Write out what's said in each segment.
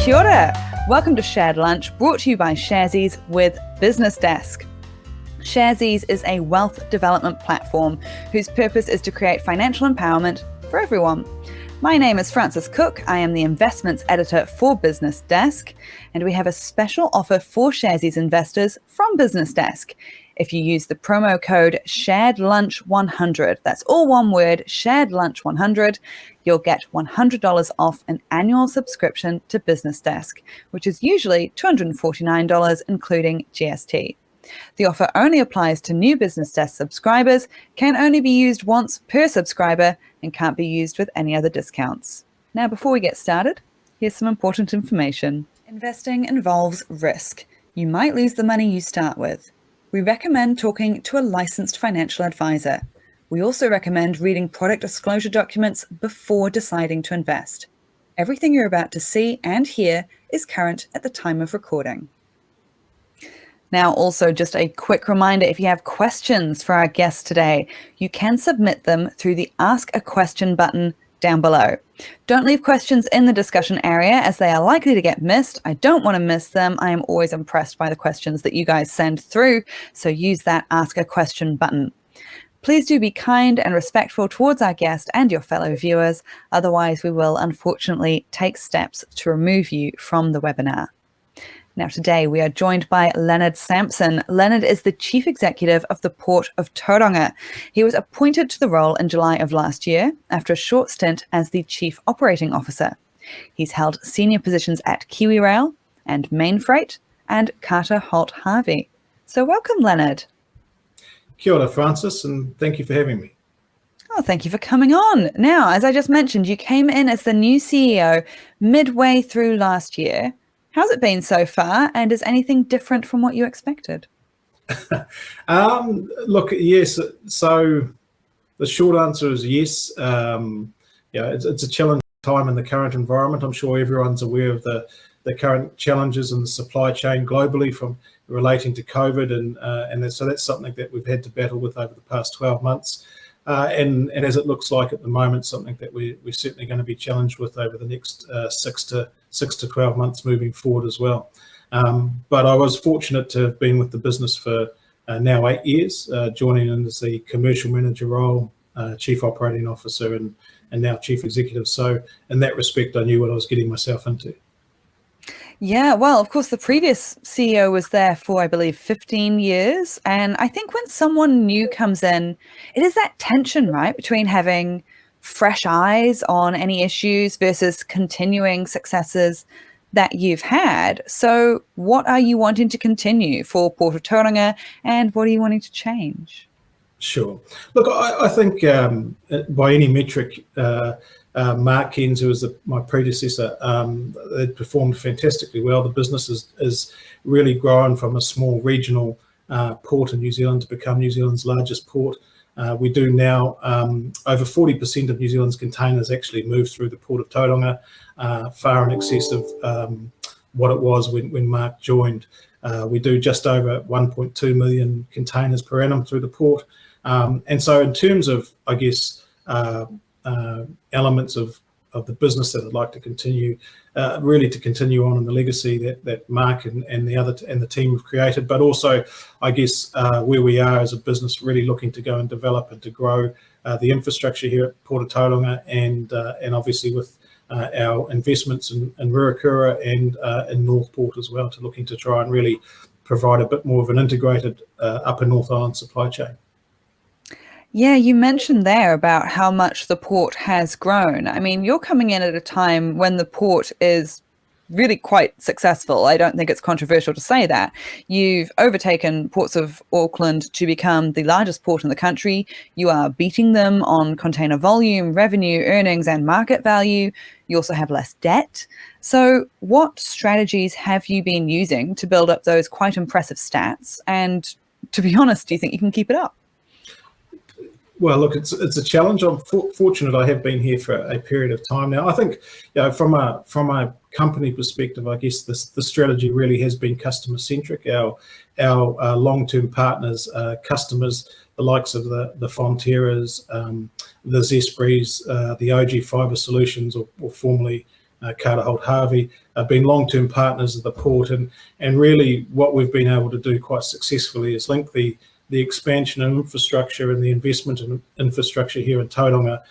Kia ora. Welcome to Shared Lunch, brought to you by Sharesies with BusinessDesk. Sharesies is a wealth development platform whose purpose is to create financial empowerment for everyone. My name is Frances Cook. I am the investments editor for BusinessDesk, and we have a special offer for Sharesies investors from BusinessDesk. If you use the promo code SharedLunch100, that's all one word, SharedLunch100, you'll get $100 off an annual subscription to BusinessDesk, which is usually $249, including GST. The offer only applies to new BusinessDesk subscribers, can only be used once per subscriber, and can't be used with any other discounts. Now, before we get started, here's some important information. Investing involves risk. You might lose the money you start with. We recommend talking to a licensed financial advisor. We also recommend reading product disclosure documents before deciding to invest. Everything you're about to see and hear is current at the time of recording. Now, also just a quick reminder, if you have questions for our guests today, you can submit them through the Ask a Question button down below. Don't leave questions in the discussion area as they are likely to get missed. I don't want to miss them. I am always impressed by the questions that you guys send through, so use that Ask a Question button. Please do be kind and respectful towards our guest and your fellow viewers. Otherwise, we will unfortunately take steps to remove you from the webinar. Now, today we are joined by Leonard Sampson. Leonard is the Chief Executive of the Port of Tauranga. He was appointed to the role in July of last year after a short stint as the Chief Operating Officer. He's held senior positions at KiwiRail and Mainfreight and Carter Holt Harvey. So welcome, Leonard. Kia ora, Francis, and thank you for having me. Oh, thank you for coming on. Now, as I just mentioned, you came in as the new CEO midway through last year. How's it been so far, and is anything different from what you expected? Look, yes. So the short answer is yes. It's a challenging time in the current environment. I'm sure everyone's aware of the current challenges in the supply chain globally from relating to COVID, and so that's something that we've had to battle with over the past 12 months. And as it looks like at the moment, something that we're certainly going to be challenged with over the next 6 to 12 months moving forward as well. But I was fortunate to have been with the business for now 8 years, joining in as the commercial manager role, chief operating officer, and now chief executive. So in that respect, I knew what I was getting myself into. Yeah, well, of course, the previous CEO was there for, I believe, 15 years. And I think when someone new comes in, it is that tension, right, between having fresh eyes on any issues versus continuing successes that you've had. So what are you wanting to continue for Port of Tauranga, and what are you wanting to change? Sure. Look, I think by any metric, Mark Keynes, who was my predecessor, they performed fantastically well. The business is really grown from a small regional port in New Zealand to become New Zealand's largest port. We do now, over 40% of New Zealand's containers actually move through the Port of Tauranga, far in excess of what it was when Mark joined. We do just over 1.2 million containers per annum through the port. And so in terms of, I guess, elements of the business that I'd like to continue, really to continue on in the legacy that Mark and the team have created, but also, I guess, where we are as a business, really looking to go and develop and to grow the infrastructure here at Port of Tauranga, and obviously with our investments in Ruakura and in Northport as well, to looking to try and really provide a bit more of an integrated Upper North Island supply chain. Yeah, you mentioned there about how much the port has grown. I mean, you're coming in at a time when the port is really quite successful. I don't think it's controversial to say that. You've overtaken Ports of Auckland to become the largest port in the country. You are beating them on container volume, revenue, earnings, and market value. You also have less debt. So what strategies have you been using to build up those quite impressive stats? And to be honest, do you think you can keep it up? Well, look, it's a challenge. I'm fortunate I have been here for a period of time now. I think, from a company perspective, I guess the strategy really has been customer centric. Our long-term partners, customers, the likes of the Fonterras, the Zespris, the OG Fibre Solutions, or formerly Carter Holt Harvey, have been long-term partners of the port, and really what we've been able to do quite successfully is link the expansion in infrastructure and the investment in infrastructure here in Tauranga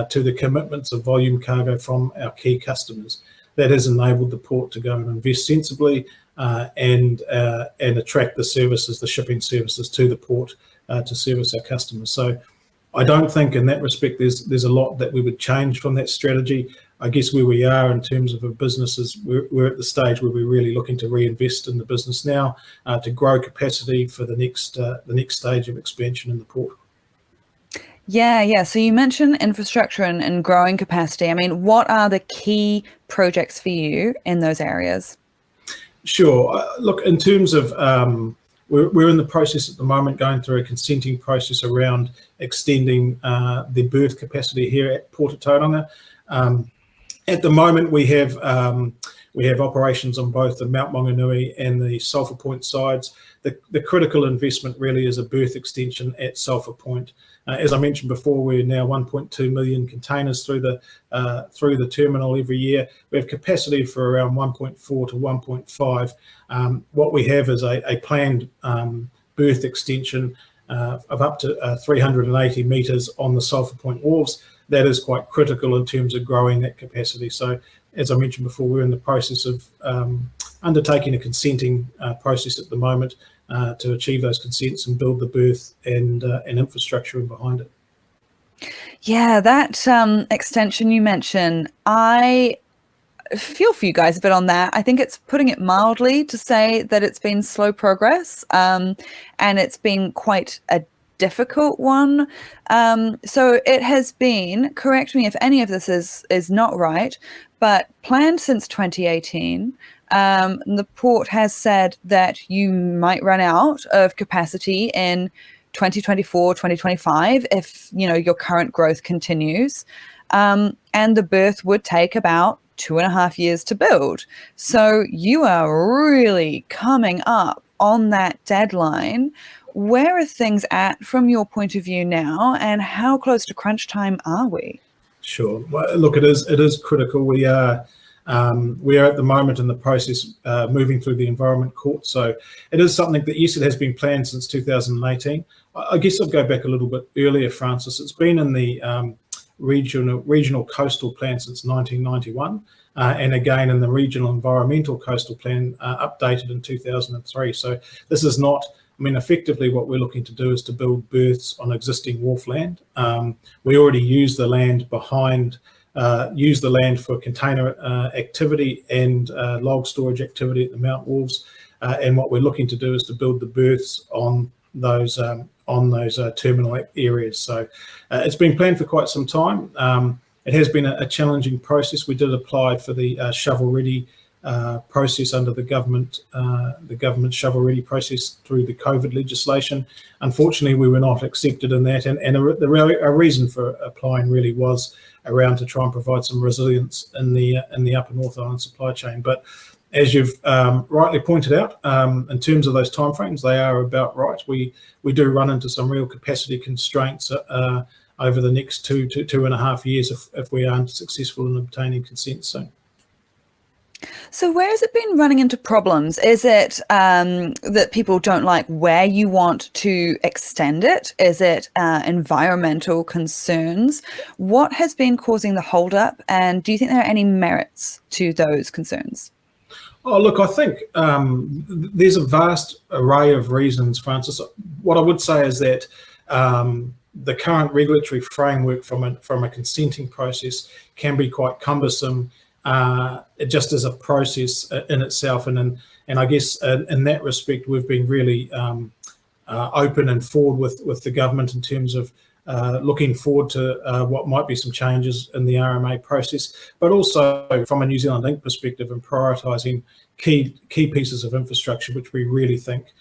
to the commitments of volume cargo from our key customers. That has enabled the port to go and invest sensibly and attract the services, the shipping services to the port to service our customers. So I don't think in that respect there's a lot that we would change from that strategy. I guess where we are in terms of a business is we're at the stage where we're really looking to reinvest in the business now to grow capacity for the next stage of expansion in the port. Yeah. So you mentioned infrastructure and growing capacity. I mean, what are the key projects for you in those areas? Sure. Look, in terms of we're in the process at the moment going through a consenting process around extending the berth capacity here at Port of Tauranga. At the moment, we have operations on both the Mount Maunganui and the Sulphur Point sides. The critical investment really is a berth extension at Sulphur Point. As I mentioned before, we're now 1.2 million containers through the terminal every year. We have capacity for around 1.4 to 1.5. What we have is a planned berth extension of up to 380 metres on the Sulphur Point wharves. That is quite critical in terms of growing that capacity. So, as I mentioned before, we're in the process of undertaking a consenting process at the moment to achieve those consents and build the berth and infrastructure behind it. Yeah, that extension you mentioned, I feel for you guys a bit on that. I think it's putting it mildly to say that it's been slow progress, and it's been quite a difficult one. So it has been, correct me if any of this is not right, but planned since 2018. The port has said that you might run out of capacity in 2024, 2025 if your current growth continues, and the berth would take about 2.5 years to build. So you are really coming up on that deadline. Where are things at from your point of view now, and how close to crunch time are we? Sure. Well, look, it is critical. We are at the moment in the process moving through the Environment Court. So it is something that, yes, it has been planned since 2018. I guess I'll go back a little bit earlier, Francis. It's been in the regional coastal plan since 1991, and again in the regional environmental coastal plan updated in 2003. So this is not, effectively what we're looking to do is to build berths on existing wharf land. We already use the land for container activity and log storage activity at the Mount Wharves, and what we're looking to do is to build the berths on those terminal areas. So it's been planned for quite some time. It has been a challenging process. We did apply for the shovel-ready process under the government shovel-ready process through the COVID legislation. Unfortunately, we were not accepted in that, and a reason for applying really was around to try and provide some resilience in the Upper North Island supply chain. But as you've rightly pointed out, in terms of those timeframes, they are about right. We do run into some real capacity constraints over the next 2.5 years if we aren't successful in obtaining consent soon. So where has it been running into problems? Is it that people don't like where you want to extend it? Is it environmental concerns? What has been causing the holdup? And do you think there are any merits to those concerns? Oh, look, I think there's a vast array of reasons, Francis. What I would say is that the current regulatory framework from a consenting process can be quite cumbersome. Just as a process in itself, and I guess in that respect we've been really open and forward with the government in terms of looking forward to what might be some changes in the RMA process, but also from a New Zealand Inc. perspective and prioritising key pieces of infrastructure which we really think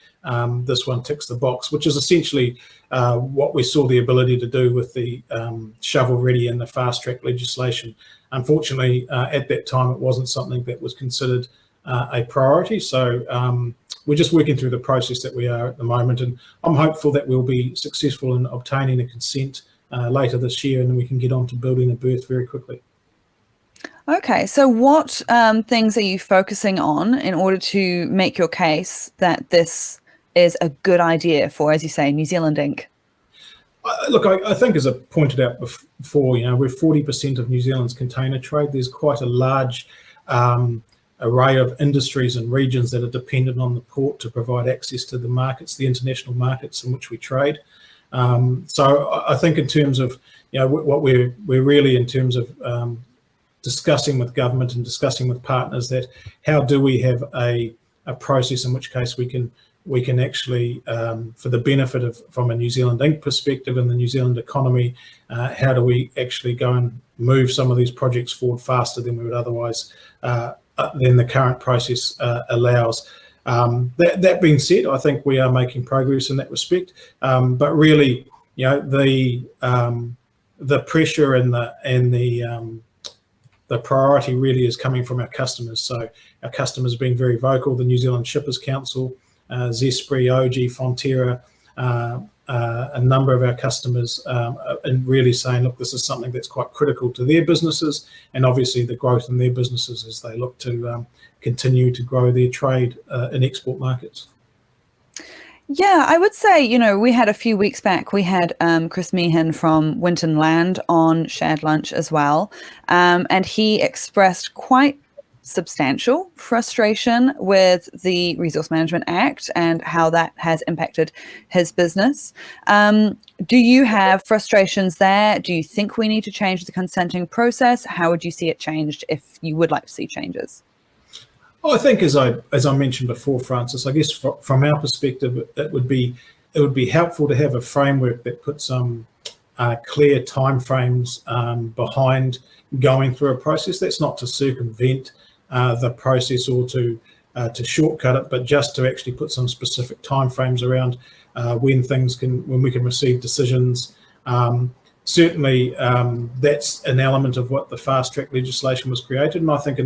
this one ticks the box, which is essentially what we saw the ability to do with the shovel-ready and the fast-track legislation. Unfortunately, at that time, it wasn't something that was considered a priority. So we're just working through the process that we are at the moment, and I'm hopeful that we'll be successful in obtaining a consent later this year, and then we can get on to building a berth very quickly. Okay, so what things are you focusing on in order to make your case that this is a good idea for, as you say, New Zealand Inc.? Look, I think, as I pointed out before, we're 40% of New Zealand's container trade. There's quite a large array of industries and regions that are dependent on the port to provide access to the markets, the international markets in which we trade. So I think in terms of, what we're really in terms of discussing with government and discussing with partners, that how do we have a process in which case we can actually, for the benefit of, from a New Zealand Inc. perspective and the New Zealand economy, how do we actually go and move some of these projects forward faster than we would otherwise, than the current process allows. That being said, I think we are making progress in that respect. But really, the pressure and the priority really is coming from our customers. So our customers being very vocal, the New Zealand Shippers Council, Zespri, OG, Fonterra, a number of our customers, and really saying, look, this is something that's quite critical to their businesses, and obviously the growth in their businesses as they look to continue to grow their trade in export markets. Yeah, I would say, we had a few weeks back, we had Chris Meehan from Winton Land on Shared Lunch as well. And he expressed quite substantial frustration with the Resource Management Act and how that has impacted his business. Do you have frustrations there? Do you think we need to change the consenting process? How would you see it changed if you would like to see changes? I think, as I mentioned before, Francis, I guess from our perspective, it would be helpful to have a framework that puts some clear timeframes behind going through a process. That's not to circumvent the process or to shortcut it, but just to actually put some specific timeframes around when we can receive decisions. Certainly, that's an element of what the fast track legislation was created, and I think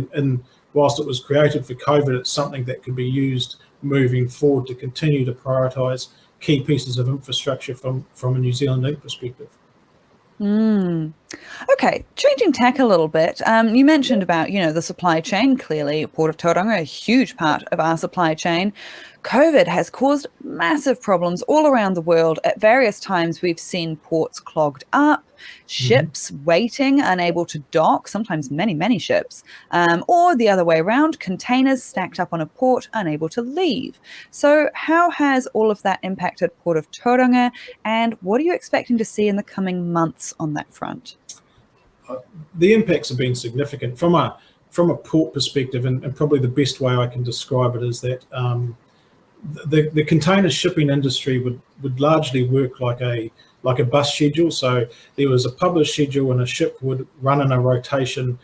whilst it was created for COVID, it's something that can be used moving forward to continue to prioritise key pieces of infrastructure from a New Zealand Inc. perspective. Okay, changing tack a little bit. You mentioned about, the supply chain. Clearly, Port of Tauranga, a huge part of our supply chain. COVID has caused massive problems all around the world. At various times, we've seen ports clogged up, ships waiting, unable to dock, sometimes many, many ships, or the other way around, containers stacked up on a port, unable to leave. So how has all of that impacted Port of Tauranga, and what are you expecting to see in the coming months on that front? The impacts have been significant from a port perspective, and probably the best way I can describe it is that the container shipping industry would largely work like a bus schedule. So there was a published schedule, and a ship would run in a rotation,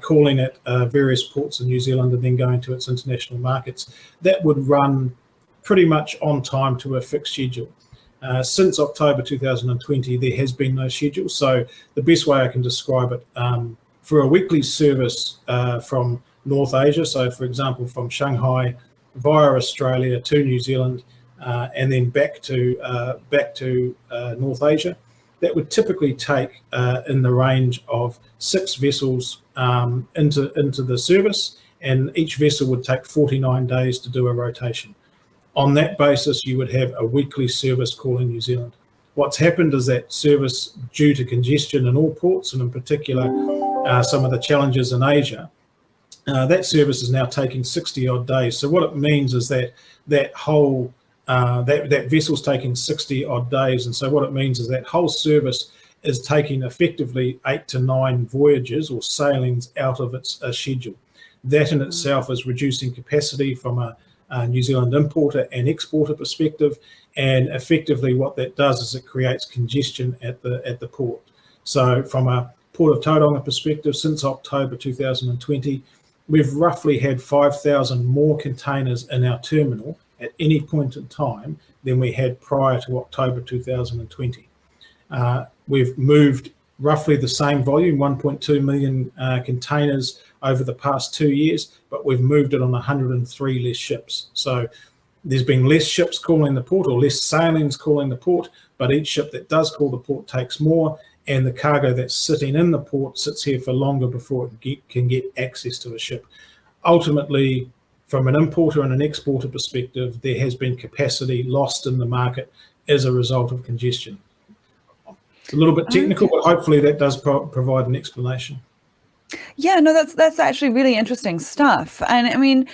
calling at various ports in New Zealand and then going to its international markets. That would run pretty much on time to a fixed schedule. Since October 2020, there has been no schedule. So the best way I can describe it, for a weekly service from North Asia, so for example from Shanghai via Australia to New Zealand, and then back to North Asia, that would typically take in the range of 6 vessels into the service, and each vessel would take 49 days to do a rotation. On that basis, you would have a weekly service calling New Zealand. What's happened is that service, due to congestion in all ports, and in particular some of the challenges in Asia, that service is now taking 60 odd days. So what it means is that that vessel's taking 60 odd days, and so what it means is that whole service is taking effectively 8 to 9 voyages or sailings out of its schedule. That in itself is reducing capacity from a New Zealand importer and exporter perspective, and effectively what that does is it creates congestion at the port. So from a Port of Tauranga perspective, since October 2020, we've roughly had 5,000 more containers in our terminal at any point in time than we had prior to October 2020. We've moved roughly the same volume, 1.2 million containers over the past 2 years, but we've moved it on 103 less ships. So there's been less ships calling the port, or less sailings calling the port, but each ship that does call the port takes more, and the cargo that's sitting in the port sits here for longer before it can get access to a ship. Ultimately, from an importer and an exporter perspective, there has been capacity lost in the market as a result of congestion. It's a little bit technical, but hopefully that does provide an explanation. Yeah, no, that's actually really interesting stuff. And I mean,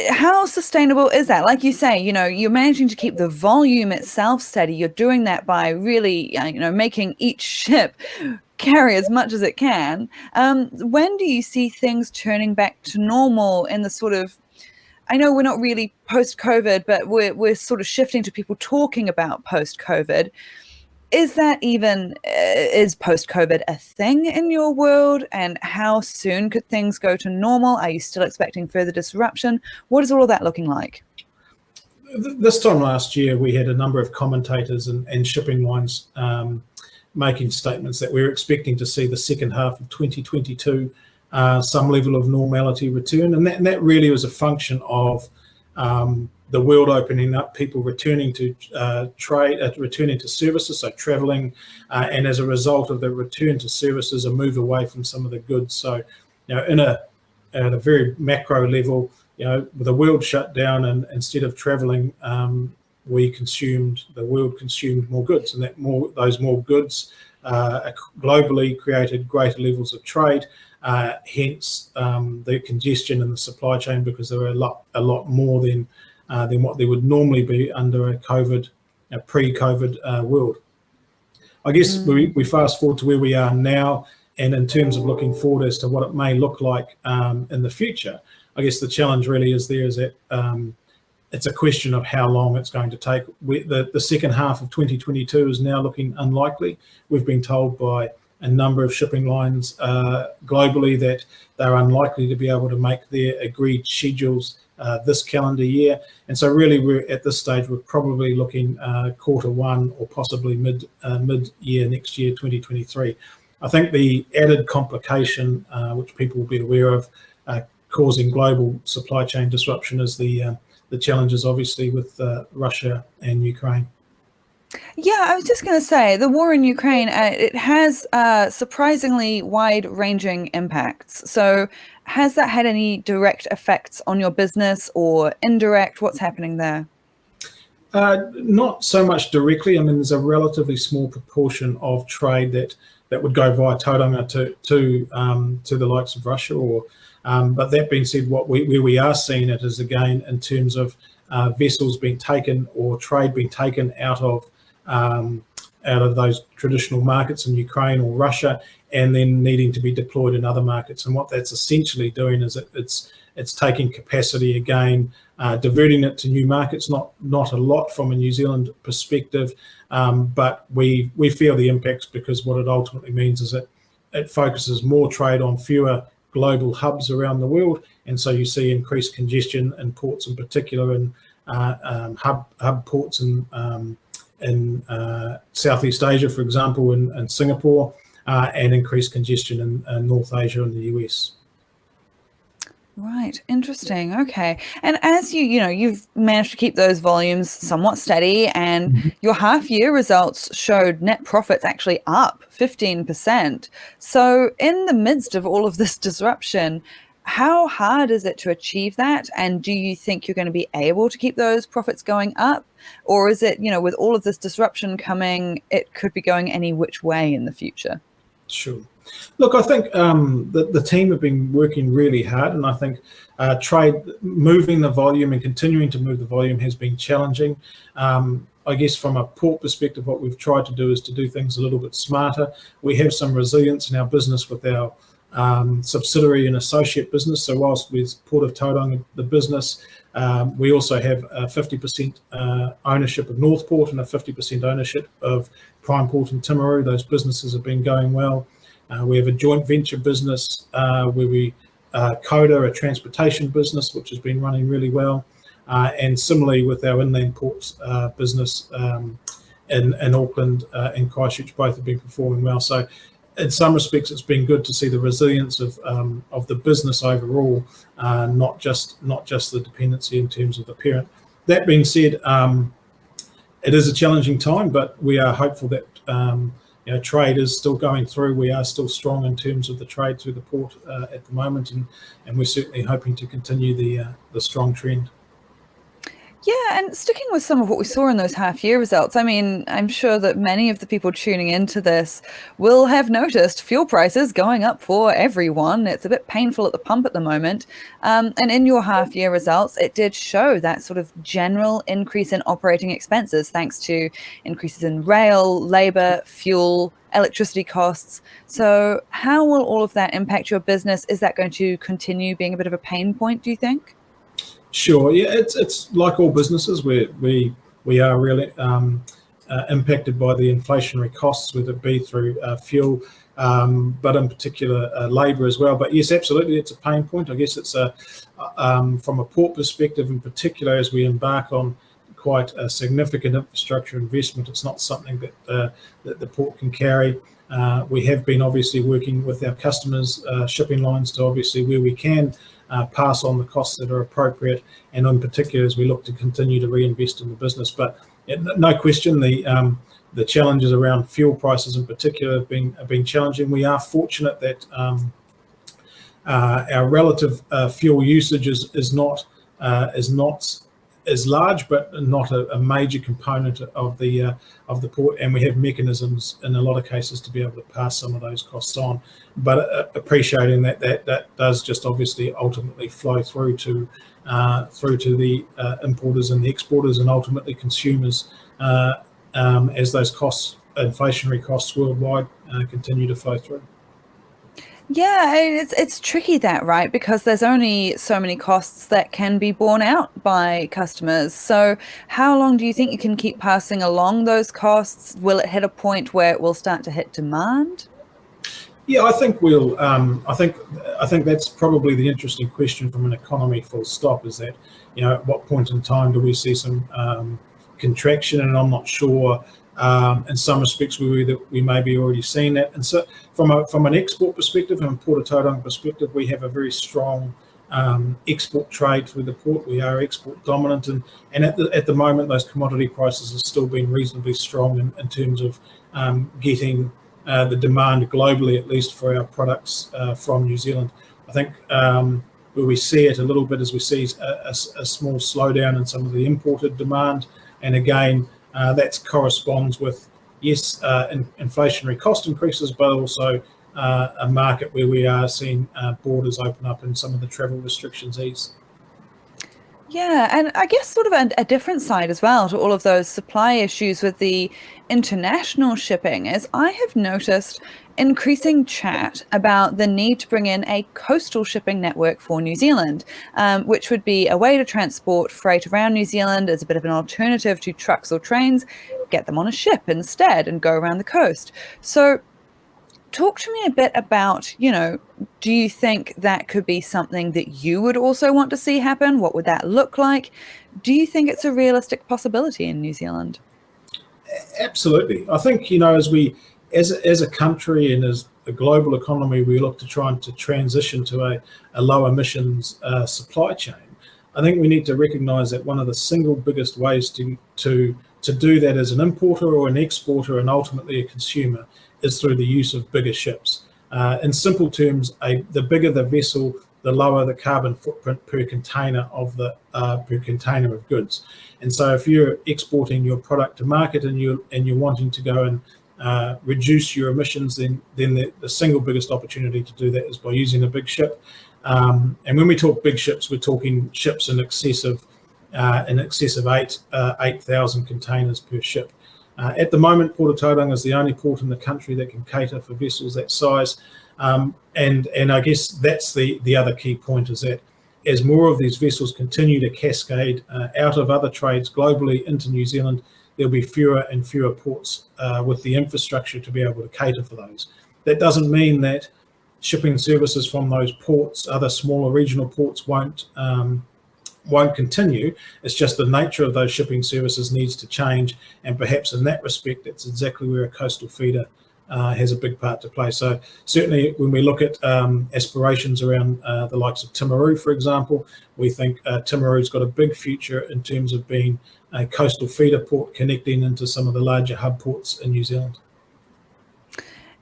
how sustainable is that? Like you say, you're managing to keep the volume itself steady. You're doing that by really, making each ship carry as much as it can. When do you see things turning back to normal in the sort of, I know we're not really post-COVID, but we're sort of shifting to people talking about post-COVID. Is post-COVID a thing in your world? And how soon could things go to normal? Are you still expecting further disruption? What is all of that looking like? This time last year, we had a number of commentators and shipping lines making statements that we were expecting to see the second half of 2022 some level of normality return. And that really was a function of the world opening up, people returning to trade, returning to services, so traveling, and as a result of the return to services, a move away from some of the goods. So, at a very macro level, with the world shut down, and instead of traveling, the world consumed more goods, and those more goods globally created greater levels of trade. Hence the congestion in the supply chain, because there were a lot more than what there would normally be under a pre-COVID world. I guess we fast forward to where we are now, and in terms of looking forward as to what it may look like in the future, I guess the challenge really is that it's a question of how long it's going to take. The second half of 2022 is now looking unlikely. We've been told by a number of shipping lines globally that they're unlikely to be able to make their agreed schedules this calendar year. And so really we're at this stage, we're probably looking Q1 or possibly mid-year next year, 2023. I think the added complication, which people will be aware of, causing global supply chain disruption is the challenges obviously with Russia and Ukraine. Yeah, I was just going to say, the war in Ukraine, it has surprisingly wide-ranging impacts. So has that had any direct effects on your business or indirect? What's happening there? Not so much directly. I mean, there's a relatively small proportion of trade that would go via Tauranga to the likes of Russia. But that being said, where we are seeing it is, again, in terms of vessels being taken or trade being taken out of those traditional markets in Ukraine or Russia, and then needing to be deployed in other markets. And what that's essentially doing is it's taking capacity again, diverting it to new markets. Not a lot from a New Zealand perspective, but we feel the impacts, because what it ultimately means is that it focuses more trade on fewer global hubs around the world, and so you see increased congestion in ports, in particular in hub ports in Southeast Asia, for example, in Singapore, and increased congestion in North Asia and the US. Right. Interesting. Okay. And as you've managed to keep those volumes somewhat steady, and your half-year results showed net profits actually up 15%. So in the midst of all of this disruption, how hard is it to achieve that? And do you think you're going to be able to keep those profits going up? Or is it, with all of this disruption coming, it could be going any which way in the future? Sure. Look, I think the team have been working really hard, and I think trade, moving the volume and continuing to move the volume has been challenging. I guess from a port perspective, what we've tried to do is to do things a little bit smarter. We have some resilience in our business with our subsidiary and associate business. So whilst with Port of Tauranga, the business, we also have a 50% ownership of Northport and a 50% ownership of Prime Port and Timaru. Those businesses have been going well. We have a joint venture business where we Coda, a transportation business, which has been running really well. And similarly with our inland ports business in Auckland and Christchurch, both have been performing well. So in some respects, it's been good to see the resilience of the business overall, not just the dependency in terms of the parent. That being said, it is a challenging time, but we are hopeful that trade is still going through. We are still strong in terms of the trade through the port at the moment, and we're certainly hoping to continue the strong trend. Yeah, and sticking with some of what we saw in those half-year results, I mean, I'm sure that many of the people tuning into this will have noticed fuel prices going up for everyone. It's a bit painful at the pump at the moment. And in your half-year results, it did show that sort of general increase in operating expenses, thanks to increases in rail, labour, fuel, electricity costs. So how will all of that impact your business? Is that going to continue being a bit of a pain point, do you think? Sure. Yeah, it's like all businesses where we are really impacted by the inflationary costs, whether it be through fuel, but in particular labour as well. But yes, absolutely, it's a pain point. I guess it's from a port perspective in particular, as we embark on quite a significant infrastructure investment. It's not something that the port can carry. We have been obviously working with our customers, shipping lines, to obviously where we can pass on the costs that are appropriate, and in particular as we look to continue to reinvest in the business. But no question, the challenges around fuel prices in particular have been challenging. We are fortunate that our relative fuel usage is not as large, but not a major component of the port, and we have mechanisms in a lot of cases to be able to pass some of those costs on. But appreciating that does just obviously ultimately flow through to the importers and the exporters, and ultimately consumers, as those costs, inflationary costs worldwide, continue to flow through. Yeah, it's tricky that, right? Because there's only so many costs that can be borne out by customers. So how long do you think you can keep passing along those costs? Will it hit a point where it will start to hit demand? Yeah, I think we'll. I think that's probably the interesting question from an economy full stop. Is that, at what point in time do we see some contraction? And I'm not sure. In some respects, we may be already seeing that. And so, from an export perspective and Port of Tauranga perspective, we have a very strong export trade through the port. We are export dominant, and at the moment, those commodity prices have still been reasonably strong in terms of getting the demand globally, at least for our products from New Zealand. I think where we see it a little bit is we see a small slowdown in some of the imported demand, and again, that corresponds with, yes, inflationary cost increases, but also a market where we are seeing borders open up and some of the travel restrictions ease. Yeah, and I guess sort of a different side as well to all of those supply issues with the international shipping is I have noticed increasing chat about the need to bring in a coastal shipping network for New Zealand, which would be a way to transport freight around New Zealand as a bit of an alternative to trucks or trains, get them on a ship instead and go around the coast. So talk to me a bit about, do you think that could be something that you would also want to see happen? What would that look like? Do you think it's a realistic possibility in New Zealand? Absolutely. I think, as a country and as a global economy, we look to try to transition to a low emissions supply chain. I think we need to recognise that one of the single biggest ways to do that as an importer or an exporter and ultimately a consumer is through the use of bigger ships. In simple terms, the bigger the vessel, the lower the carbon footprint per container of goods. And so, if you're exporting your product to market and you're wanting to go and reduce your emissions, then the single biggest opportunity to do that is by using a big ship. And when we talk big ships, we're talking ships in excess of 8,000 containers per ship. At the moment, Port of Tauranga is the only port in the country that can cater for vessels that size. And I guess that's the other key point, is that as more of these vessels continue to cascade out of other trades globally into New Zealand, there'll be fewer and fewer ports with the infrastructure to be able to cater for those. That doesn't mean that shipping services from those ports, other smaller regional ports, won't continue. It's just the nature of those shipping services needs to change, and perhaps in that respect, that's exactly where a coastal feeder has a big part to play. So certainly when we look at aspirations around the likes of Timaru, for example, we think Timaru's got a big future in terms of being a coastal feeder port connecting into some of the larger hub ports in New Zealand.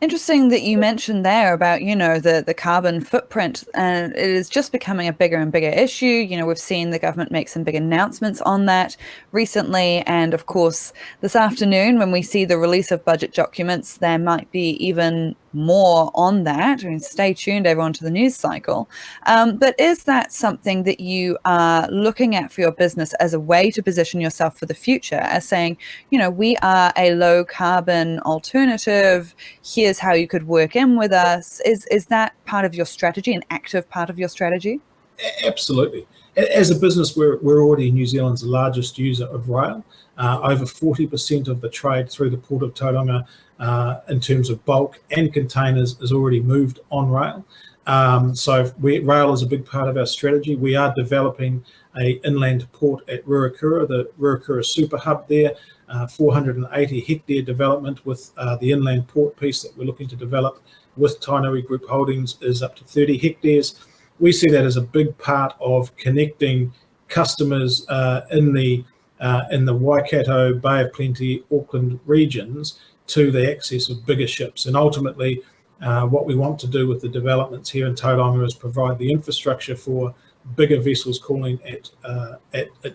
Interesting that you mentioned there about, the carbon footprint, and it is just becoming a bigger and bigger issue. We've seen the government make some big announcements on that recently. And of course, this afternoon, when we see the release of budget documents, there might be even more on that. I mean, stay tuned, everyone, to the news cycle. But is that something that you are looking at for your business as a way to position yourself for the future, as saying, we are a low carbon alternative, here's how you could work in with us? Is that part of your strategy, an active part of your strategy? Absolutely. As a business, we're already New Zealand's largest user of rail. Over 40% of the trade through the Port of Tauranga in terms of bulk and containers is already moved on rail. So rail is a big part of our strategy. We are developing an inland port at Ruakura, the Ruakura super hub there, 480 hectare development with the inland port piece that we're looking to develop with Tainui Group Holdings is up to 30 hectares. We see that as a big part of connecting customers in the Waikato, Bay of Plenty, Auckland regions to the access of bigger ships. And ultimately, what we want to do with the developments here in Tauranga is provide the infrastructure for bigger vessels calling at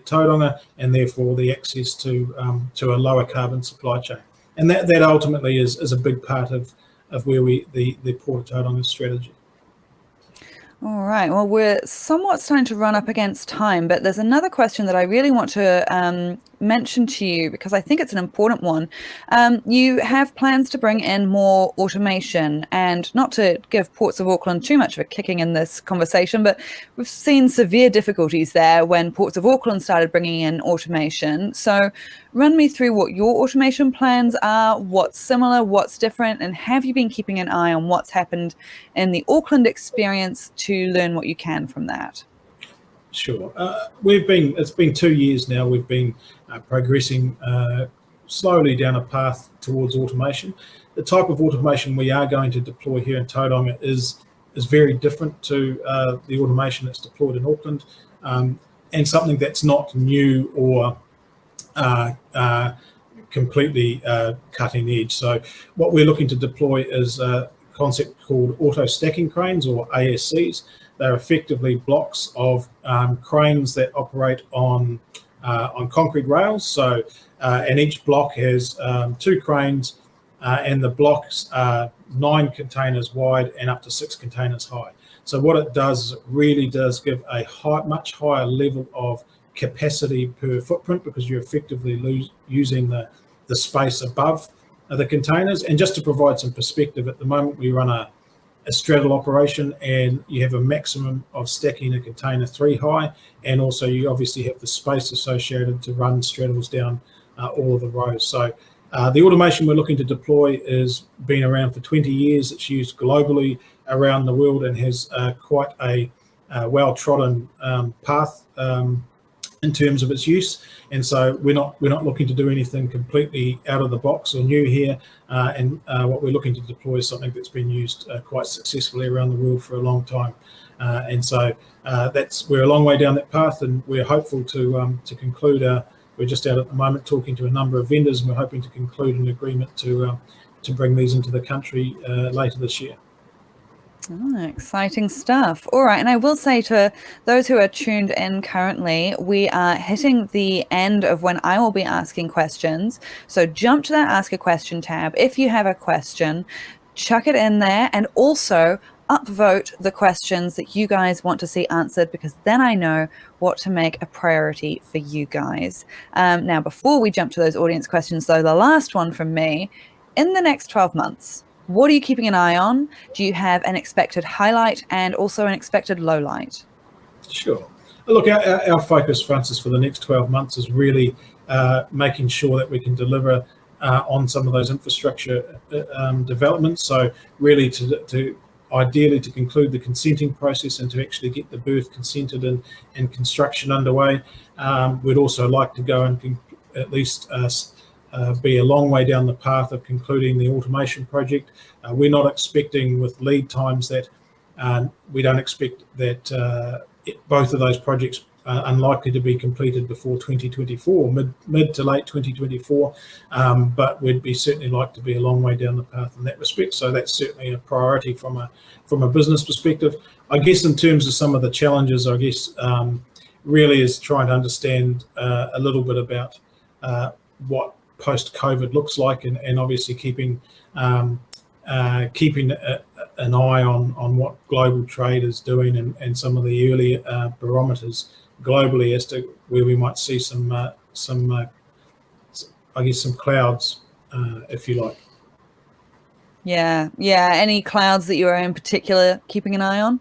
Tauranga, and therefore the access to a lower carbon supply chain. And that ultimately is a big part of where the Port of Tauranga strategy. All right. Well, we're somewhat starting to run up against time, but there's another question that I really want to mention to you because I think it's an important one. You have plans to bring in more automation, and not to give Ports of Auckland too much of a kicking in this conversation, but we've seen severe difficulties there when Ports of Auckland started bringing in automation. So run me through what your automation plans are, what's similar, what's different, and have you been keeping an eye on what's happened in the Auckland experience to learn what you can from that? Sure. It's been 2 years now. We've been progressing slowly down a path towards automation. The type of automation we are going to deploy here in Tauranga is very different to the automation that's deployed in Auckland, and something that's not new or completely cutting edge. So what we're looking to deploy is a concept called auto stacking cranes, or ASCs. They're effectively blocks of cranes that operate on concrete rails. So, and each block has 2 cranes, and the blocks are 9 containers wide and up to 6 containers high. So what it does is it really does give a much higher level of capacity per footprint, because you're effectively using the space above the containers. And just to provide some perspective, at the moment we run a straddle operation, and you have a maximum of stacking a container 3 high, and also you obviously have the space associated to run straddles down all of the rows. So the automation we're looking to deploy has been around for 20 years. It's used globally around the world and has quite a well-trodden path in terms of its use. And so we're not looking to do anything completely out of the box or new here. And what we're looking to deploy is something that's been used quite successfully around the world for a long time. And so we're a long way down that path, and we're hopeful to conclude. We're just out at the moment talking to a number of vendors, and we're hoping to conclude an agreement to bring these into the country later this year. Oh, exciting stuff. All right. And I will say to those who are tuned in currently, we are hitting the end of when I will be asking questions. So jump to that Ask a Question tab. If you have a question, chuck it in there, and also upvote the questions that you guys want to see answered, because then I know what to make a priority for you guys. Now, before we jump to those audience questions, though, the last one from me, in the next 12 months, what are you keeping an eye on? Do you have an expected highlight and also an expected low light? Sure. Look, our focus, Francis, for the next 12 months is really making sure that we can deliver on some of those infrastructure developments. So really to ideally to conclude the consenting process and to actually get the berth consented and construction underway. We'd also like to go and at least be a long way down the path of concluding the automation project. We're not expecting, with lead times, that we don't expect that both of those projects unlikely to be completed before 2024, mid to late 2024, but we'd be certainly like to be a long way down the path in that respect. So that's certainly a priority from a business perspective. I guess in terms of some of the challenges, I guess really is trying to understand a little bit about what post-COVID looks like, and obviously keeping an eye on what global trade is doing, and some of the early barometers globally as to where we might see some clouds, if you like. Yeah. Any clouds that you are in particular keeping an eye on?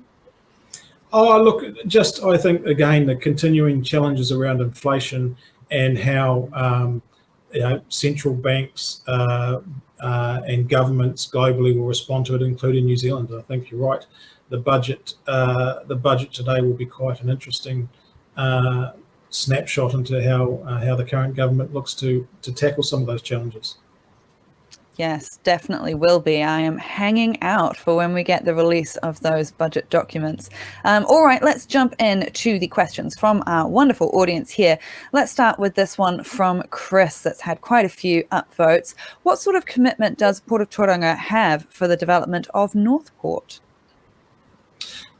Oh, look, I think, again, the continuing challenges around inflation and how central banks and governments globally will respond to it, including New Zealand. I think you're right. The budget today will be quite an interesting snapshot into how the current government looks to tackle some of those challenges. Yes, definitely will be. I am hanging out for when we get the release of those budget documents. All right, let's jump in to the questions from our wonderful audience here. Let's start with this one from Chris that's had quite a few upvotes. What sort of commitment does Port of Tauranga have for the development of Northport?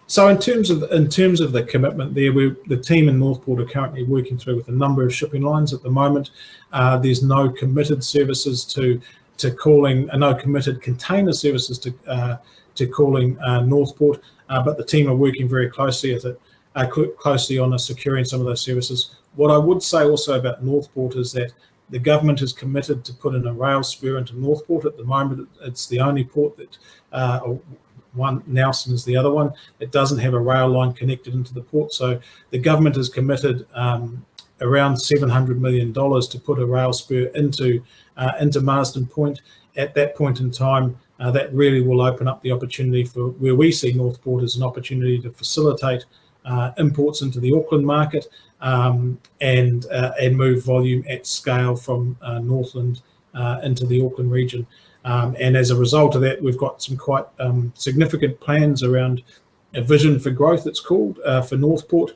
So in terms of the commitment there, the team in Northport are currently working through with a number of shipping lines at the moment. There's no committed services to calling, no committed container services to calling Northport, but the team are working very closely on securing some of those services. What I would say also about Northport is that the government is committed to put in a rail spur into Northport. At the moment, it's the only port that Nelson is the other one. It doesn't have a rail line connected into the port. So the government is committed around $700 million to put a rail spur into Marsden Point. At that point in time, that really will open up the opportunity for where we see Northport as an opportunity to facilitate imports into the Auckland market and move volume at scale from Northland into the Auckland region. And as a result of that, we've got some quite significant plans around a vision for growth, it's called, for Northport,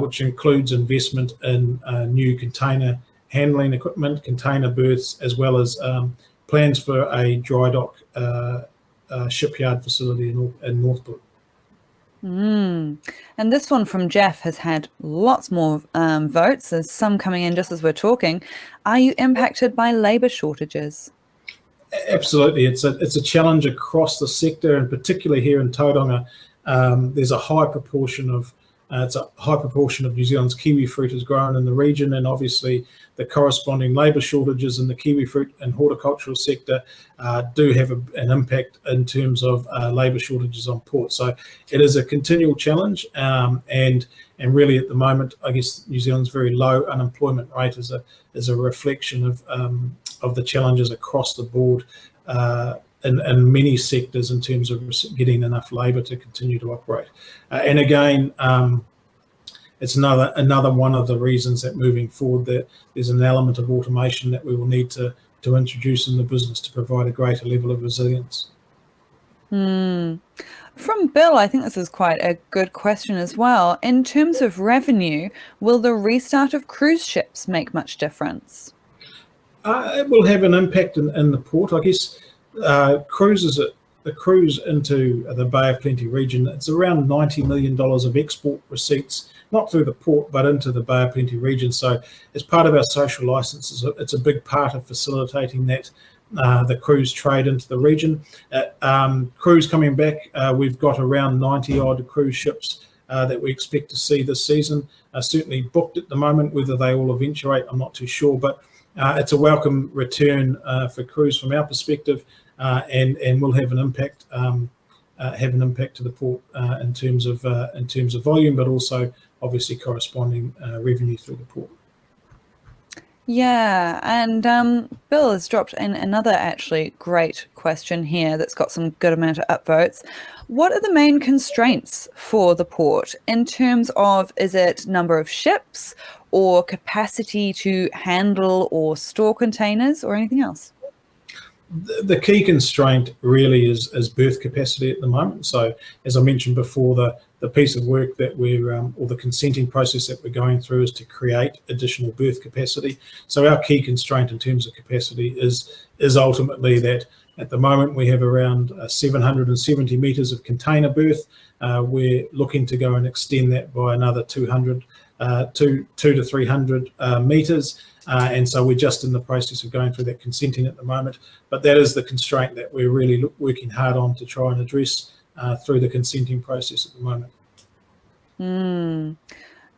which includes investment in new container handling equipment, container berths, as well as plans for a dry dock shipyard facility in Northport. And this one from Jeff has had lots more votes. There's some coming in just as we're talking. Are you impacted by labour shortages? Absolutely. It's a challenge across the sector, and particularly here in Tauranga. There's a high proportion of New Zealand's kiwi fruit is grown in the region, and obviously the corresponding labour shortages in the kiwi fruit and horticultural sector do have an impact in terms of labour shortages on port. So it is a continual challenge, and really at the moment, I guess New Zealand's very low unemployment rate is a reflection of the challenges across the board in many sectors in terms of getting enough labour to continue to operate. And again, it's another one of the reasons that moving forward that there's an element of automation that we will need to introduce in the business to provide a greater level of resilience. From Bill, I think this is quite a good question as well. In terms of revenue, will the restart of cruise ships make much difference? It will have an impact in the port. I guess the cruise into the Bay of Plenty region, it's around $90 million of export receipts, not through the port, but into the Bay of Plenty region. So as part of our social license, it's a big part of facilitating that, the cruise trade into the region. Cruise coming back, we've got around 90 odd cruise ships that we expect to see this season. Certainly booked at the moment. Whether they all eventuate, I'm not too sure, but it's a welcome return for cruise from our perspective, and will have an impact to the port in terms of volume, but also obviously corresponding revenue through the port. Yeah, and Bill has dropped in another actually great question here that's got some good amount of upvotes. What are the main constraints for the port in terms of, is it number of ships or capacity to handle or store containers or anything else? the key constraint really is berth capacity at the moment. So as I mentioned before, the piece of work that we're, or the consenting process that we're going through is to create additional berth capacity. So our key constraint in terms of capacity is ultimately that at the moment we have around 770 metres of container berth. We're looking to go and extend that by another 200 to 300 metres. And so we're just in the process of going through that consenting at the moment. But that is the constraint that we're really working hard on to try and address through the consenting process at the moment.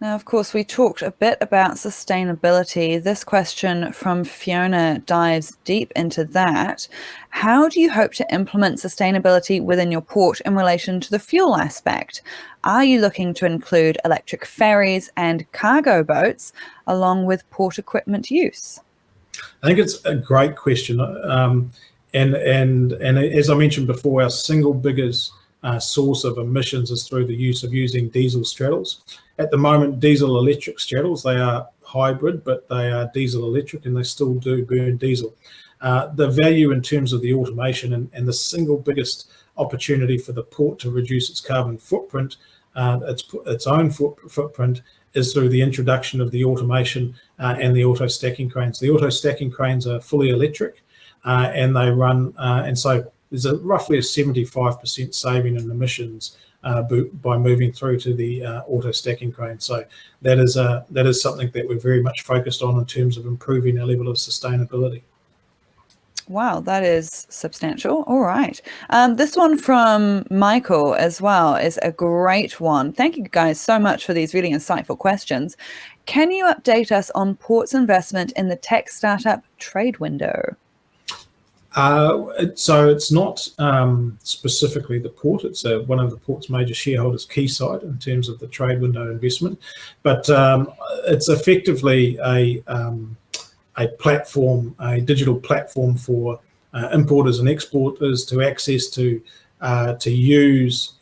Now, of course, we talked a bit about sustainability. This question from Fiona dives deep into that. How do you hope to implement sustainability within your port in relation to the fuel aspect? Are you looking to include electric ferries and cargo boats along with port equipment use? I think it's a great question. And as I mentioned before, our single biggest source of emissions is through the use of using diesel straddles. At the moment, diesel electric straddles, they are hybrid, but they are diesel electric and they still do burn diesel. The value in terms of the automation and the single biggest opportunity for the port to reduce its carbon footprint, its own footprint, is through the introduction of the automation and the auto stacking cranes. The auto stacking cranes are fully electric and they run, and so there's roughly a 75% saving in emissions by moving through to the auto stacking crane. So that is something that we're very much focused on in terms of improving our level of sustainability. Wow, that is substantial. All right. This one from Michael as well is a great one. Thank you guys so much for these really insightful questions. Can you update us on Port's investment in the tech startup Trade Window? So it's not specifically the port. It's one of the port's major shareholders, Quayside, in terms of the Trade Window investment. But it's effectively a platform, a digital platform for importers and exporters to access to use,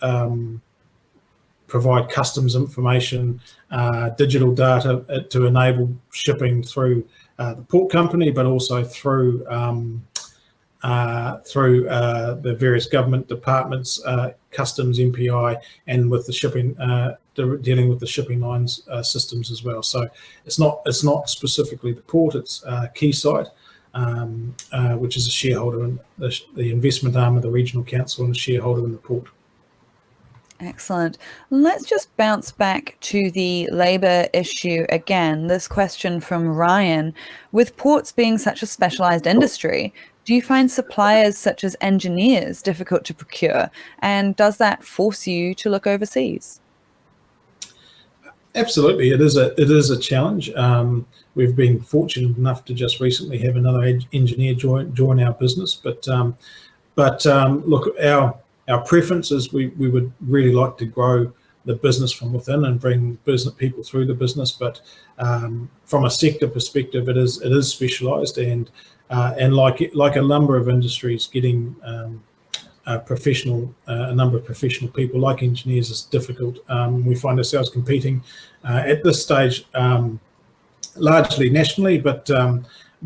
provide customs information, digital data to enable shipping through the port company, but also through the various government departments, customs, MPI, and with the shipping, dealing with the shipping lines systems as well. So it's not specifically the port. It's Quayside, which is a shareholder in the investment arm of the regional council and a shareholder in the port. Excellent. Let's just bounce back to the labour issue again. This question from Ryan. With ports being such a specialised industry, do you find suppliers such as engineers difficult to procure? And does that force you to look overseas? Absolutely, it is a challenge. We've been fortunate enough to just recently have another engineer join our business, but look, our preference is we would really like to grow the business from within and bring business people through the business. But from a sector perspective, it is specialised, and like a number of industries, getting a number of professional people like engineers is difficult. We find ourselves competing at this stage largely nationally, but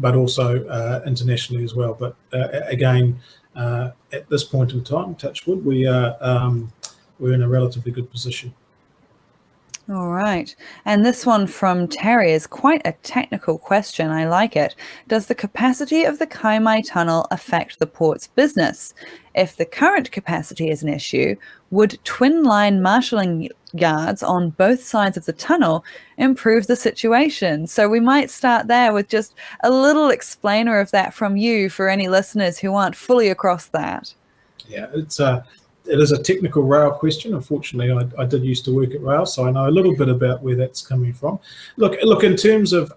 also internationally as well. But again, at this point in time, touch wood, we're in a relatively good position. All right. And this one from Terry is quite a technical question. I like it. Does the capacity of the Kaimai Tunnel affect the port's business? If the current capacity is an issue, would twin line marshalling yards on both sides of the tunnel improve the situation? So we might start there with just a little explainer of that from you for any listeners who aren't fully across that. Yeah, it is a technical rail question. Unfortunately, I did used to work at rail, so I know a little bit about where that's coming from. Look, in terms of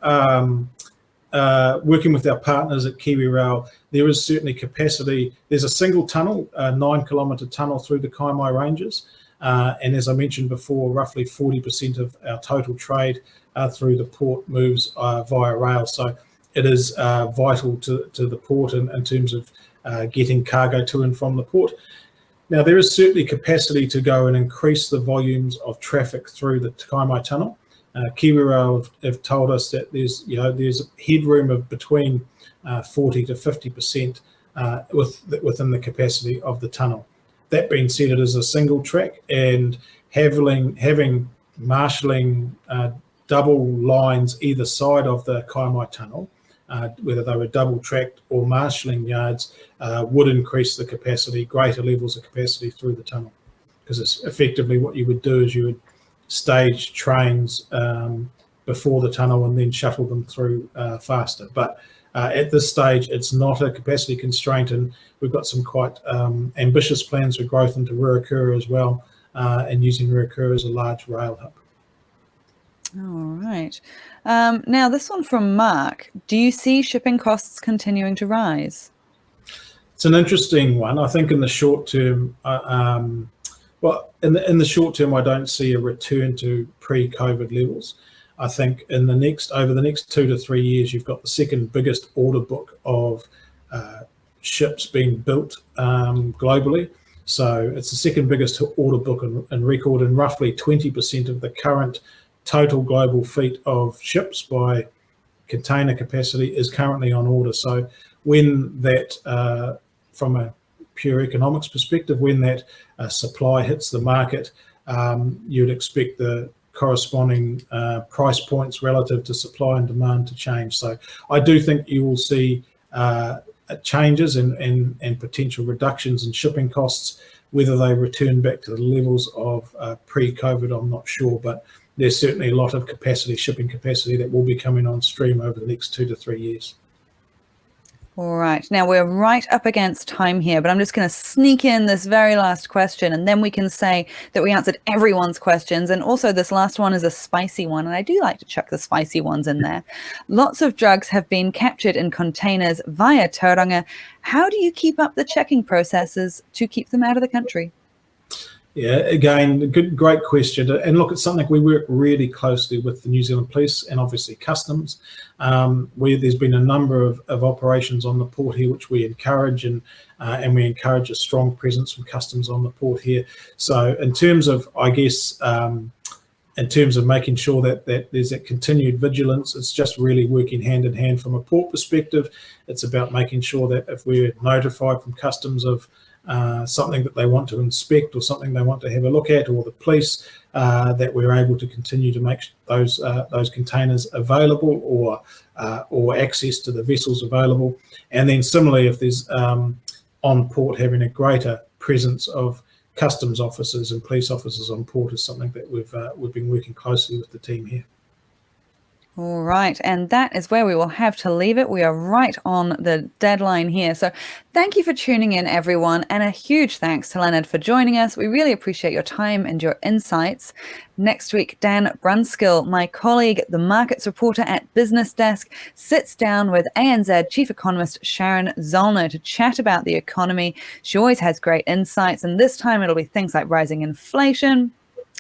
working with our partners at Kiwi Rail, there is certainly capacity. There's a single tunnel, a 9-kilometre tunnel through the Kaimai Ranges, and as I mentioned before, roughly 40% of our total trade through the port moves via rail. So it is vital to the port in terms of getting cargo to and from the port. Now, there is certainly capacity to go and increase the volumes of traffic through the Kaimai Tunnel. Kiwi Rail have told us that there's headroom of between 40 to 50% within the capacity of the tunnel. That being said, it is a single track, and having marshalling double lines either side of the Kaimai Tunnel, whether they were double tracked or marshalling yards, would increase the capacity, greater levels of capacity through the tunnel. Because it's effectively what you would do is you would stage trains before the tunnel and then shuttle them through faster. But at this stage, it's not a capacity constraint, and we've got some quite ambitious plans for growth into Ruakura as well, and using Ruakura as a large rail hub. All right. Now, this one from Mark. Do you see shipping costs continuing to rise? It's an interesting one. I think in the short term, in the short term, I don't see a return to pre-COVID levels. I think over the next 2 to 3 years, you've got the second biggest order book of ships being built globally. So it's the second biggest order book in record, and roughly 20% of the current total global fleet of ships by container capacity is currently on order. So when that, from a pure economics perspective, when that supply hits the market, you'd expect the corresponding price points relative to supply and demand to change. So I do think you will see changes and potential reductions in shipping costs. Whether they return back to the levels of pre-COVID, I'm not sure, but there's certainly a lot of shipping capacity that will be coming on stream over the next 2 to 3 years. All right. Now, we're right up against time here, but I'm just going to sneak in this very last question, and then we can say that we answered everyone's questions. And also, this last one is a spicy one, and I do like to chuck the spicy ones in there. Lots of drugs have been captured in containers via Tauranga. How do you keep up the checking processes to keep them out of the country? Yeah, again, great question. And look, it's something we work really closely with the New Zealand Police and obviously Customs, where there's been a number of operations on the port here, which we encourage, and we encourage a strong presence from Customs on the port here. So in terms of, I guess, in terms of making sure that there's that continued vigilance, it's just really working hand in hand from a port perspective. It's about making sure that if we're notified from Customs of something that they want to inspect or something they want to have a look at, or the police, that we're able to continue to make those containers available or access to the vessels available. And then similarly, if there's on port, having a greater presence of Customs officers and police officers on port is something that we've been working closely with the team here. All right. And that is where we will have to leave it. We are right on the deadline here. So thank you for tuning in, everyone. And a huge thanks to Leonard for joining us. We really appreciate your time and your insights. Next week, Dan Brunskill, my colleague, the markets reporter at BusinessDesk, sits down with ANZ Chief Economist Sharon Zollner to chat about the economy. She always has great insights. And this time it'll be things like rising inflation,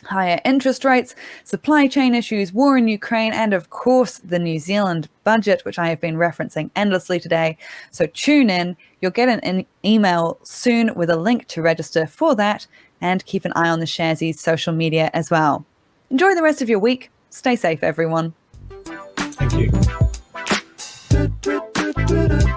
higher interest rates, supply chain issues, war in Ukraine, and of course, the New Zealand budget, which I have been referencing endlessly today. So tune in. You'll get an email soon with a link to register for that, and keep an eye on the Sharesies social media as well. Enjoy the rest of your week. Stay safe, everyone. Thank you.